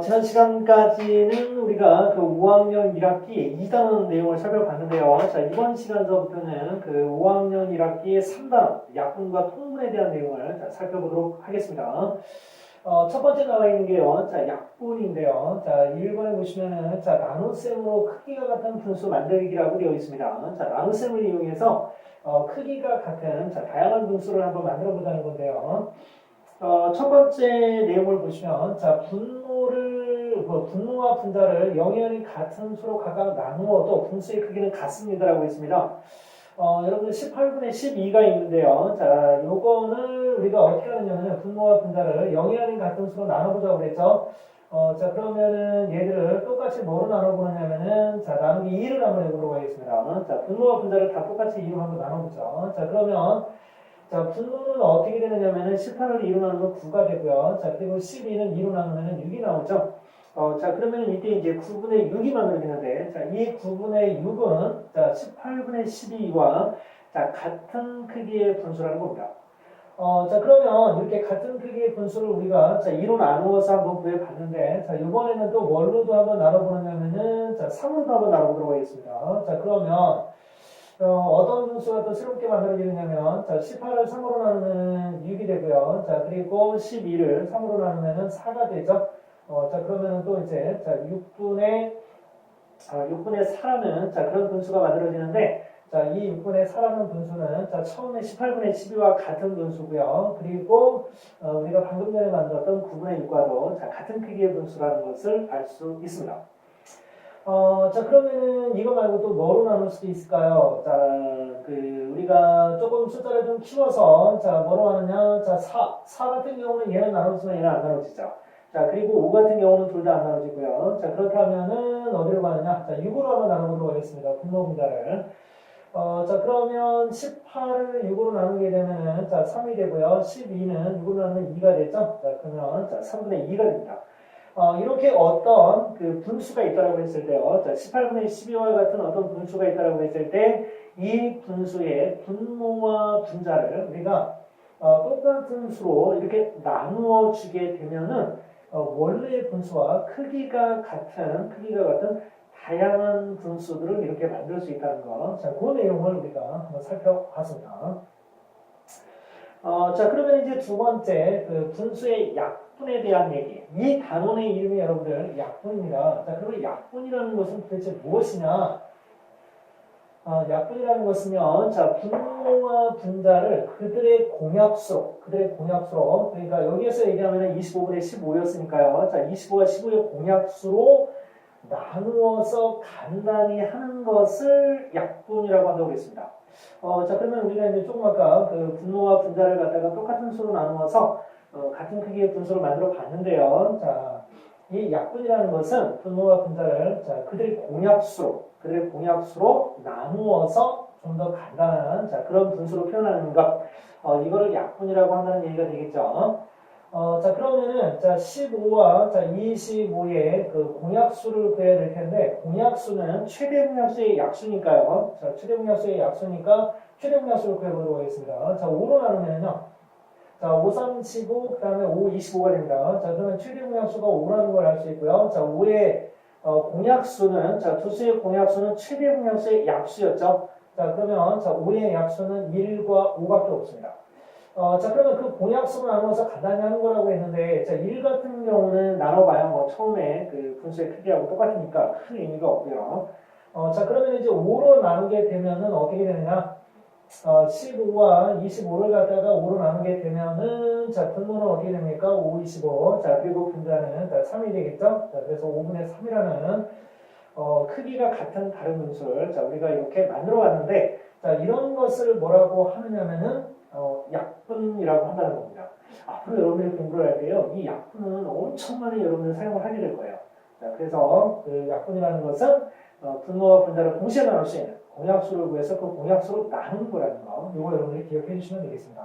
지난 시간까지는 우리가 그 5학년 1학기 2단원 내용을 살펴봤는데요. 자, 이번 시간서부터는 그 5학년 1학기 3단원 약분과 통분에 대한 내용을 살펴보도록 하겠습니다. 첫 번째 나와 있는 게요. 자, 약분인데요. 자, 1번에 보시면은, 자, 나눗셈으로 크기가 같은 분수 만들기라고 되어 있습니다. 자, 나눗셈을 이용해서, 크기가 같은, 자, 다양한 분수를 한번 만들어 보자는 건데요. 첫 번째 내용을 보시면, 자, 분모와 분자를 영역이 같은 수로 각각 나누어도 분수의 크기는 같습니다라고 했습니다. 여러분들 18분의 12가 있는데요. 자, 요거는 우리가 어떻게 하느냐면, 분모와 분자를 영역이 같은 수로 나눠보자고 그랬죠. 자, 그러면은 얘들을 똑같이 뭐로 나눠보느냐면은, 자, 나누기 2를 한번 해보도록 하겠습니다. 자, 분모와 분자를 다 똑같이 2로 한번 나눠보죠. 자, 그러면, 자, 분모는 어떻게 되느냐면은 18을 2로 나누면 9가 되고요. 자, 그리고 12는 2로 나누면 6이 나오죠. 자, 그러면 이때 이제 9분의 6이 만들어지는데, 자, 이 9분의 6은, 자, 18분의 12와, 자, 같은 크기의 분수라는 겁니다. 자, 그러면 이렇게 같은 크기의 분수를 우리가, 자, 2로 나누어서 한번 구해봤는데, 자, 이번에는 또 뭘로도 한번 나눠보느냐면은, 자, 3으로도 한번 나눠보도록 하겠습니다. 자, 그러면, 어떤 분수가 또 새롭게 만들어지느냐면, 자, 18을 3으로 나누면 6이 되고요. 자, 그리고 12를 3으로 나누면 4가 되죠. 자, 그러면은 또 이제, 자, 6분의 4라는, 자, 그런 분수가 만들어지는데, 자, 이 6분의 4라는 분수는, 자, 처음에 18분의 12와 같은 분수고요. 그리고, 우리가 방금 전에 만들었던 9분의 6과도, 자, 같은 크기의 분수라는 것을 알 수 있습니다. 자, 그러면은 이거 말고 또 뭐로 나눌 수도 있을까요? 자, 우리가 조금 숫자를 좀 키워서, 자, 뭐로 하느냐? 자, 4 같은 경우는 얘는 나눠지면 얘는 안 나눠지죠. 자, 그리고 5 같은 경우는 둘 다 안 나눠지고요. 자, 그렇다면은 어디로 가느냐? 자, 6으로 한번 나눠보도록 하겠습니다. 분모 분자를. 자, 그러면 18을 6으로 나누게 되면은, 자, 3이 되고요. 12는 6으로 나누면 2가 되죠. 자, 그러면, 자, 3분의 2가 됩니다. 이렇게 어떤 그 분수가 있다라고 했을 때요. 자, 18분의 12와 같은 어떤 분수가 있다라고 했을 때, 이 분수의 분모와 분자를 우리가 똑같은 수로 이렇게 나누어 주게 되면은, 원래의 분수와 크기가 같은 다양한 분수들을 이렇게 만들 수 있다는 거. 자, 그 내용을 우리가 한번 살펴봤습니다. 자, 그러면 이제 두 번째, 그 분수의 약분에 대한 얘기. 이 단원의 이름이 여러분들 약분입니다. 자, 그러면 약분이라는 것은 도대체 무엇이냐? 약분이라는 것은요, 자, 분모와 분자를 그들의 공약수로, 그러니까 여기에서 얘기하면 25분의 15였으니까요. 자, 25와 15의 공약수로 나누어서 간단히 하는 것을 약분이라고 한다고 했습니다. 자, 그러면 우리가 이제 조금 아까 그 분모와 분자를 갖다가 똑같은 수로 나누어서 같은 크기의 분수를 만들어 봤는데요. 자, 이 약분이라는 것은 분모와 분자를, 자, 그들의 공약수로 나누어서 좀 더 간단한, 자, 그런 분수로 표현하는 것. 이거를 약분이라고 한다는 얘기가 되겠죠. 자, 그러면은, 자, 15와, 자, 25의 그 공약수를 구해야 될 텐데, 공약수는 최대 공약수의 약수니까요. 자, 최대 공약수의 약수니까, 최대 공약수를 구해보도록 하겠습니다. 자, 5로 나누면요. 자, 5, 3, 15, 그 다음에 5, 25가 됩니다. 자, 그러면 최대 공약수가 5라는 걸 알 수 있고요. 자, 5의 공약수는, 자, 두 수의 공약수는 최대 공약수의 약수였죠. 자, 그러면, 자, 5의 약수는 1과 5밖에 없습니다. 자, 그러면 그 공약수로 나눠서 간단히 하는 거라고 했는데, 자, 1 같은 경우는 나눠봐야 뭐 처음에 그 분수의 크기하고 똑같으니까 큰 의미가 없고요. 자, 그러면 이제 5로 나누게 되면은 어떻게 되느냐? 15와 25를 갖다가 5로 나누게 되면은, 자, 분모는 어떻게 됩니까? 5, 25. 자, 그리고 분자는, 자, 3이 되겠죠? 자, 그래서 5분의 3이라는, 크기가 같은 다른 분수를, 자, 우리가 이렇게 만들어 왔는데, 자, 이런 것을 뭐라고 하느냐면은, 약분이라고 한다는 겁니다. 앞으로 여러분들이 공부를 할 때요, 이 약분은 엄청 많이 여러분들 사용을 하게 될 거예요. 자, 그래서 그 약분이라는 것은, 분모와 분자를 동시에 나눌 수 있는 공약수를 구해서 그 공약수로 나누는 거라는 거, 이거 여러분들이 기억해 주시면 되겠습니다.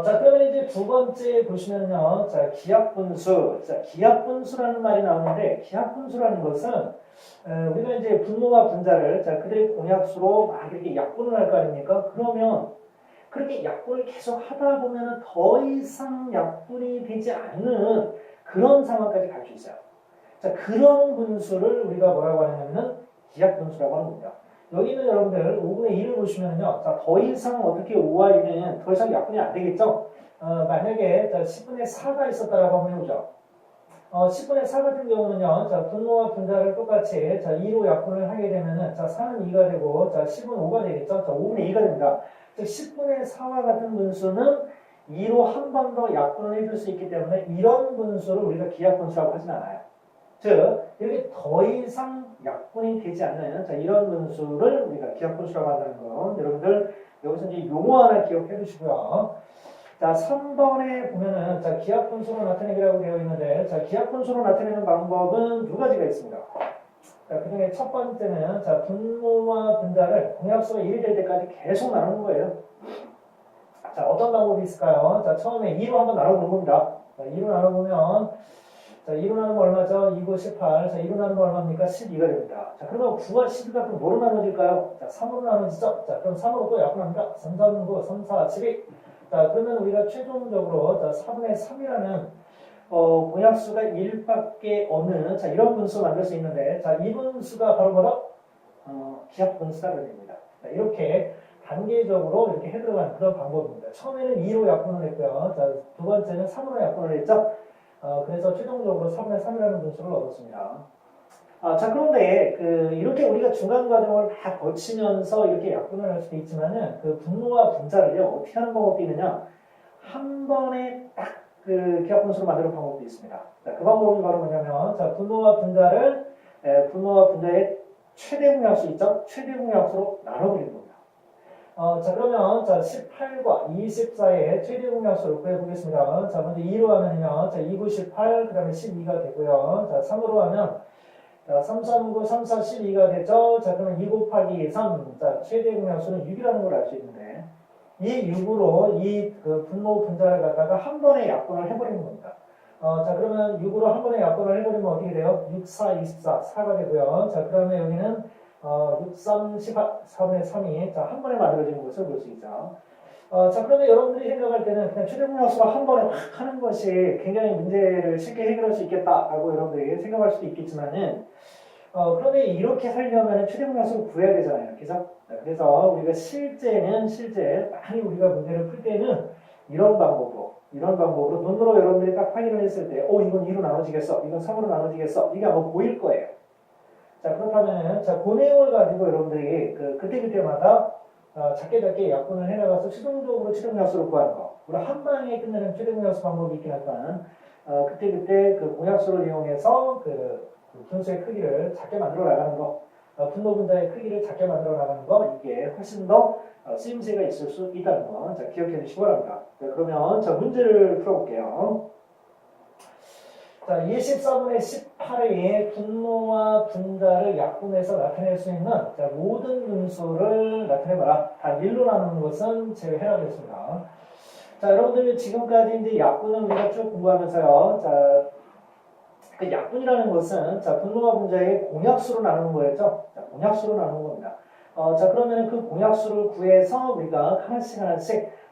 자, 그러면 이제 두 번째 보시면요. 자, 기하분수. 자, 기하분수라는 말이 나오는데, 기하분수라는 것은, 우리가 이제 분모와 분자를, 자, 그들의 공약수로 막 이렇게 약분을 할 거 아닙니까? 그러면, 그렇게 약분을 계속 하다 보면 더 이상 약분이 되지 않는 그런 상황까지 갈 수 있어요. 자, 그런 분수를 우리가 뭐라고 하냐면은 기하분수라고 하는군요. 여기는 여러분들 5분의 1을 보시면요. 자, 더 이상 어떻게 5와 1은 더 이상 약분이 안 되겠죠? 만약에 자, 10분의 4가 있었다라고 한번 해보죠. 10분의 4 같은 경우는요, 자, 분모와 분자를 똑같이, 자, 2로 약분을 하게 되면은, 자, 4는 2가 되고, 자, 10은 5가 되겠죠? 자, 5분의 2가 됩니다. 즉, 10분의 4와 같은 분수는 2로 한 번 더 약분을 해줄 수 있기 때문에, 이런 분수를 우리가 기하분수라고 하진 않아요. 즉, 이렇게 더 이상 약분이 되지 않는, 자, 이런 분수를 우리가 기하분수라고 한다는 거, 여러분들, 여기서 이제 요거 하나 기억해 두시고요. 자, 3번에 보면은, 자, 기하분수로 나타내기라고 되어 있는데, 자, 기하분수로 나타내는 방법은 두 가지가 있습니다. 자, 그 중에 첫 번째는, 자, 분모와 분자를 공약수가 1이 될 때까지 계속 나누는 거예요. 자, 어떤 방법이 있을까요? 자, 처음에 2로 한번 나눠보는 겁니다. 자, 2로 나눠보면, 자, 2로 나누면 얼마죠? 2, 9, 18. 자, 2로 나누면 얼마입니까? 12가 됩니다. 자, 그러면 9와 12가 그럼 뭐로 나눠질까요? 자, 3으로 나눠지죠? 자, 그럼 3으로 또 약분합니다. 3, 3, 9, 3, 4, 12. 자, 그러면 우리가 최종적으로 자, 4분의 3이라는 공약수가 1밖에 없는 자, 이런 분수 만들 수 있는데 자, 이 분수가 바로 뭐다? 기하분수가 됩니다. 자, 이렇게 단계적으로 이렇게 해들어가는 그런 방법입니다. 처음에는 2로 약분을 했고요. 자, 두 번째는 3으로 약분을 했죠. 그래서 최종적으로 4분의 3이라는 분수를 얻었습니다. 자, 그런데, 이렇게 우리가 중간 과정을 다 거치면서 이렇게 약분을 할 수도 있지만은, 그 분모와 분자를요, 어떻게 하는 방법도 있느냐, 한 번에 딱 기하분수로 만드는 방법도 있습니다. 자, 그 방법이 바로 뭐냐면, 자, 분모와 분자의 최대 공약수 있죠? 최대 공약수로 나눠버리는 겁니다. 자, 그러면, 자, 18과 24의 최대 공약수를 구해보겠습니다. 자, 먼저 2로 하면요, 자, 2, 9, 18, 그 다음에 12가 되고요. 자, 3으로 하면, 자, 3, 3, 9, 3, 4, 12가 되죠? 자, 그러면 2 곱하기 3. 자, 최대 공약수는 6이라는 걸 알 수 있는데, 이 6으로 분모 분자를 갖다가 한 번에 약분을 해버리는 겁니다. 자, 그러면 6으로 한 번에 약분을 해버리면 어떻게 돼요? 6, 4, 24, 4가 되고요. 자, 그 다음에 여기는 6, 3, 18, 4분의 3이 자, 한 번에 만들어지는 것을 볼 수 있죠. 자, 그러면 여러분들이 생각할 때는 그냥 최대 공약수로 한 번에 확 하는 것이 굉장히 문제를 쉽게 해결할 수 있겠다라고 여러분들이 생각할 수도 있겠지만은, 그런데 이렇게 하려면 최대 공약수를 구해야 되잖아요. 그래서 우리가 실제 많이 우리가 문제를 풀 때는 이런 방법으로 눈으로 여러분들이 딱 확인을 했을 때, 이건 2로 나눠지겠어, 이건 3으로 나눠지겠어, 이게 아마 보일 거예요. 자, 그렇다면은, 자, 그 내용을 가지고 여러분들이 그때마다 작게 약분을 해나가서 최종적으로 최대공약수를 구하는 거. 물론 한 방에 끝내는 최대공약수 방법이 있긴 하지만, 그때 그 공약수를 이용해서 그 분수의 크기를 작게 만들어 나가는 거, 분모 분자의 크기를 작게 만들어 나가는 거, 이게 훨씬 더 쓰임새가 있을 수 있다는 거. 자, 기억해 주시기 바랍니다. 자, 그러면 자, 문제를 풀어볼게요. 자, 24분의 18의 분모와 분자를 약분해서 나타낼 수 있는 자, 모든 분수를 나타내봐라. 단 1로 나누는 것은 제외해라고 했습니다. 자, 여러분들 지금까지 이제 약분을 우리가 쭉 공부하면서요. 자, 그 약분이라는 것은 자, 분모와 분자의 공약수로 나누는 거였죠. 자, 공약수로 나누는 겁니다. 자, 그러면 그 공약수를 구해서 우리가 하나씩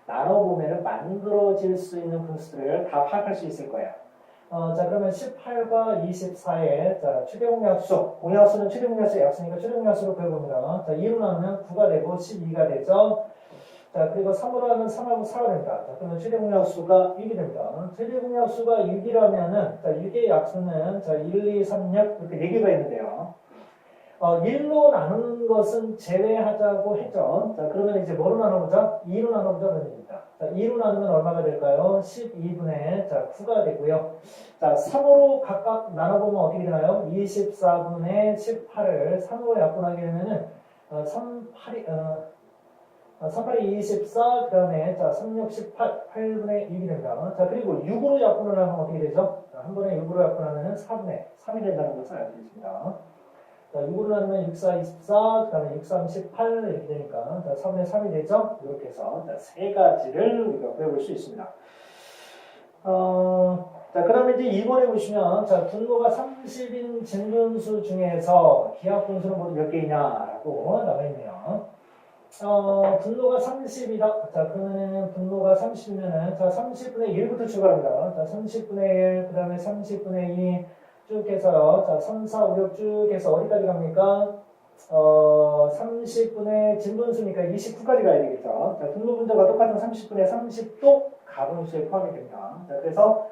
나눠보면 만들어질 수 있는 분수들을 다 파악할 수 있을 거예요. 자, 그러면 18과 24의 자, 최대 공약수는 최대 공약수의 약수니까 최대 공약수로 구해봅니다. 자, 2로 나누면 9가 되고 12가 되죠. 자, 그리고 3으로 하면 3하고 4가 됩니다. 자, 그러면 최대 공약수가 6이 됩니다. 최대 공약수가 6이라면은, 자, 6의 약수는, 자, 1, 2, 3, 6, 이렇게 4개가 있는데요. 1로 나누는 것은 제외하자고 했죠. 자, 그러면 이제 뭐로 나눠보자? 2로 나눠보자. 그런 얘기입니다. 자, 2로 나누면 얼마가 될까요? 12분의, 자, 9가 되고요. 자, 3으로 각각 나눠보면 어떻게 되나요? 24분의 18을 3으로 약분하게 되면은, 38이 24, 그 다음에, 자, 36, 18, 8분의 6이 됩니다. 자, 그리고 6으로 약분을 하면 어떻게 되죠? 자, 한 번에 6으로 약분하면 4분의 3이 된다는 것을 알고 있습니다. 자, 6으로 나누면 6, 4, 24, 그 다음에 6, 3, 18 이렇게 되니까, 자, 3분의 3이 되죠? 이렇게 해서, 자, 세 가지를 우리가 배워볼 수 있습니다. 자, 그 다음에 이제 2번에 보시면, 자, 분모가 30인 진분수 중에서 기하분수는 모두 몇 개이냐라고 나와 있네요. 분노가 30이다. 자, 그러면은 분노가 30이면은, 자, 30분의 1부터 출발합니다. 자, 30분의 1, 그 다음에 30분의 2, 쭉 해서요. 자, 3, 4, 5, 6 쭉 해서 어디까지 갑니까? 30분의 진분수니까 29까지 가야 되겠죠. 자, 분모 분자가 똑같은 30분의 30도 가분수에 포함이 됩니다. 자, 그래서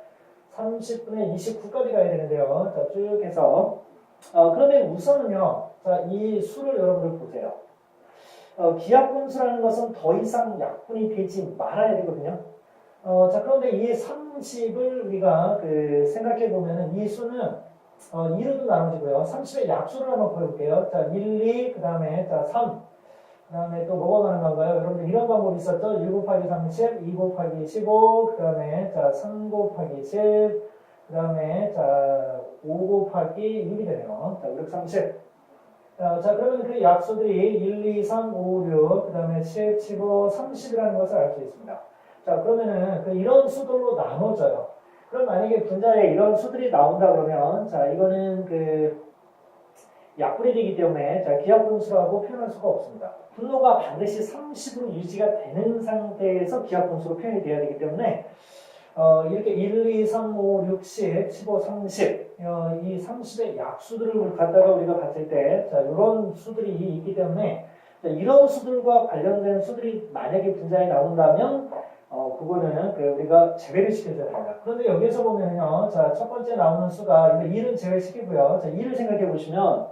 30분의 29까지 가야 되는데요. 자, 쭉 해서, 그러면 우선은요, 자, 이 수를 여러분들 보세요. 기하분수라는 것은 더 이상 약분이 되지 말아야 되거든요. 자, 그런데 이 30을 우리가 생각해 보면은 이 수는 2로도 나눠지고요. 30의 약수를 한번 보여볼게요. 자, 1, 2, 그 다음에 자, 3. 그 다음에 또 뭐가 가는 건가요? 여러분들 이런 방법이 있었죠? 1 곱하기 30, 2 곱하기 15, 그 다음에 자, 3 곱하기 10, 그 다음에 자, 5 곱하기 6이 되네요. 자, 5, 6, 30. 자, 그러면 그 약수들이 1, 2, 3, 5, 6, 그 다음에 10, 15, 30이라는 것을 알 수 있습니다. 자, 그러면은 이런 수들로 나눠져요. 그럼 만약에 분자에 이런 수들이 나온다 그러면, 자, 이거는 약분이 되기 때문에, 자, 기하분수라고 표현할 수가 없습니다. 분모가 반드시 30으로 유지가 되는 상태에서 기하분수로 표현이 돼야 되기 때문에, 이렇게 1, 2, 3, 5, 6, 10, 15, 30, 이 30의 약수들을 갖다가 우리가 봤을 때, 자, 이런 수들이 있기 때문에, 자, 이런 수들과 관련된 수들이 만약에 분자에 나온다면, 그거는 우리가 제외를 시켜줘야 됩니다. 그런데 여기에서 보면요, 자, 첫 번째 나오는 수가 1은 제외시키고요. 자, 2를 생각해 보시면,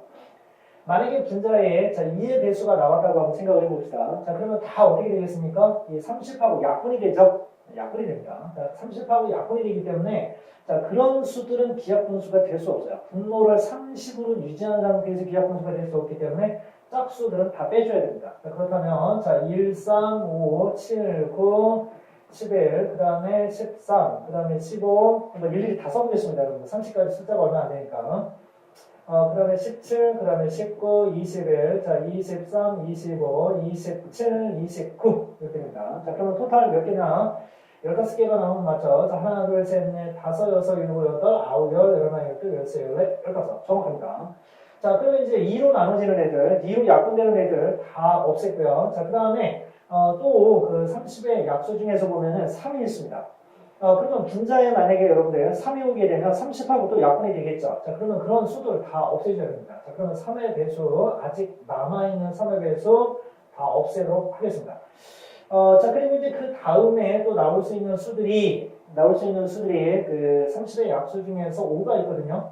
만약에 분자에 자, 2의 배수가 나왔다고 한번 생각을 해봅시다. 자, 그러면 다 어떻게 되겠습니까? 이 30하고 약분이 되죠? 약분이 됩니다. 자, 30하고 약분이 되기 때문에 자, 그런 수들은 기하분수가 될 수 없어요. 분모를 30으로 유지하는 상태에서 기하분수가 될 수 없기 때문에 짝수들은 다 빼줘야 됩니다. 자, 그렇다면 자, 1, 3, 5, 7, 9, 11, 그 다음에 13, 그 다음에 15, 일일이 다 써보겠습니다. 여러분. 30까지 숫자가 얼마 안 되니까. 그 다음에 17, 그 다음에 19, 21, 자, 23, 25, 27, 29 이렇게 됩니다. 자, 그러면 토탈 몇 개냐? 15개가 나오면 맞죠? 자, 하나, 둘, 셋, 넷, 다섯, 여섯, 일곱, 여덟, 아홉, 열, 열하나, 열둘, 열세, 열넷, 열다섯. 정확합니다. 자, 그러면 이제 2로 나눠지는 애들, 2로 약분되는 애들 다 없앴고요. 자, 그 다음에 또 30의 약수 중에서 보면은 3이 있습니다. 그러면 분자에 만약에 여러분들 3이 오게 되면 30하고 또 약분이 되겠죠. 자, 그러면 그런 수들 다 없애줘야 됩니다. 자, 그러면 3의 배수, 아직 남아있는 3의 배수 다 없애도록 하겠습니다. 자, 그리고 이제 그 다음에 또 나올 수 있는 수들이 30의 약수 중에서 5가 있거든요.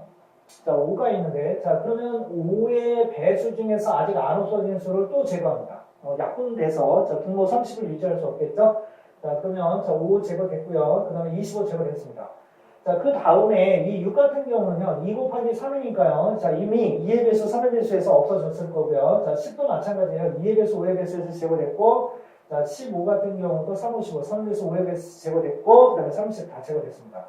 자, 5가 있는데, 자, 그러면 5의 배수 중에서 아직 안 없어진 수를 또 제거합니다. 약분돼서, 자, 분모 30을 유지할 수 없겠죠? 자, 그러면, 자, 5 제거됐고요. 그 다음에 25 제거됐습니다. 자, 그 다음에 이 6 같은 경우는요, 2 곱하기 3이니까요. 자, 이미 2의 배수, 3의 배수에서 없어졌을 거고요. 자, 10도 마찬가지예요. 2의 배수, 5의 배수에서 제거됐고, 자, 15 같은 경우도 3, 5, 15, 3의 배수, 5의 배수 제거됐고, 그 다음에 30 다 제거됐습니다.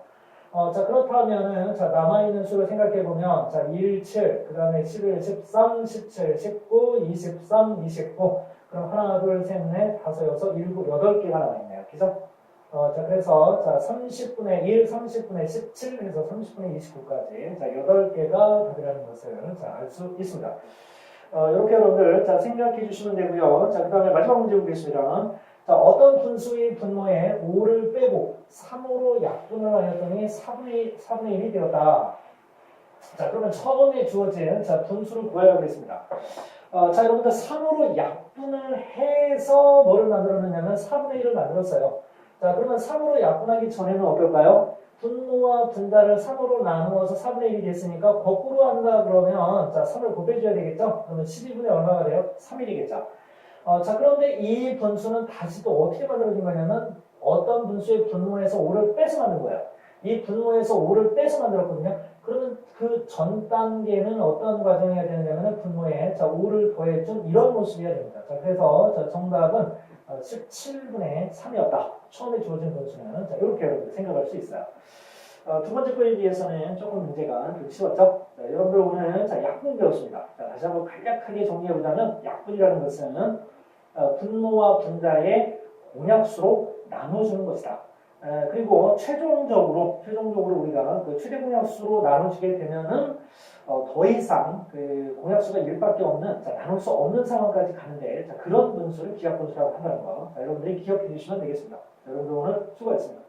자, 그렇다면은, 자, 남아있는 수를 생각해보면, 자, 1, 7, 그 다음에 11, 13, 17, 19, 23, 29. 그럼 하나, 둘, 셋, 넷, 다섯, 여섯, 일곱, 8개가 남아있네요. 그죠? 자, 그래서, 자, 30분의 1, 30분의 17 해서 30분의 29까지. 자, 8개가 답이라는 것을, 자, 알 수 있습니다. 이렇게 여러분들, 자, 생각해 주시면 되고요. 자, 그 다음에 마지막 문제 보겠습니다. 자, 어떤 분수의 분모에 5를 빼고 3으로 약분을 하였더니 4분의 1이 되었다. 자, 그러면 처음에 주어진 자, 분수를 구하라고 했습니다. 자, 여러분들 3으로 약분을 해서 뭐를 만들었느냐면 4분의 1을 만들었어요. 자, 그러면 3으로 약분하기 전에는 어떨까요? 분모와 분자를 3으로 나누어서 4분의 1이 됐으니까 거꾸로 한다 그러면 자, 3을 곱해줘야 되겠죠? 그러면 12분의 얼마가 돼요? 3일이겠죠? 자, 그런데 이 분수는 다시 또 어떻게 만들어진 거냐면 어떤 분수의 분모에서 5를 빼서 만든 거예요. 이 분모에서 5를 빼서 만들었거든요. 그러면 그 전 단계는 어떤 과정이어야 되느냐면 분모에 자, 5를 더해준 이런 모습이어야 됩니다. 자, 그래서 자, 정답은 17분의 3이었다. 처음에 주어진 분수는 자, 이렇게 여러분들 생각할 수 있어요. 두 번째 거에 비해서는 조금 문제가 좀 쉬웠죠? 자, 여러분들 오늘 자, 약분 배웠습니다. 자, 다시 한번 간략하게 정리해보자면 약분이라는 것은 분모와 분자의 공약수로 나눠주는 것이다. 그리고 최종적으로 우리가 그 최대 공약수로 나눠지게 되면은 더 이상 그 공약수가 1밖에 없는, 자, 나눌 수 없는 상황까지 가는데, 자, 그런 분수를 기하분수라고 한다는 거. 자, 여러분들이 기억해 주시면 되겠습니다. 자, 여러분들 오늘 수고했습니다.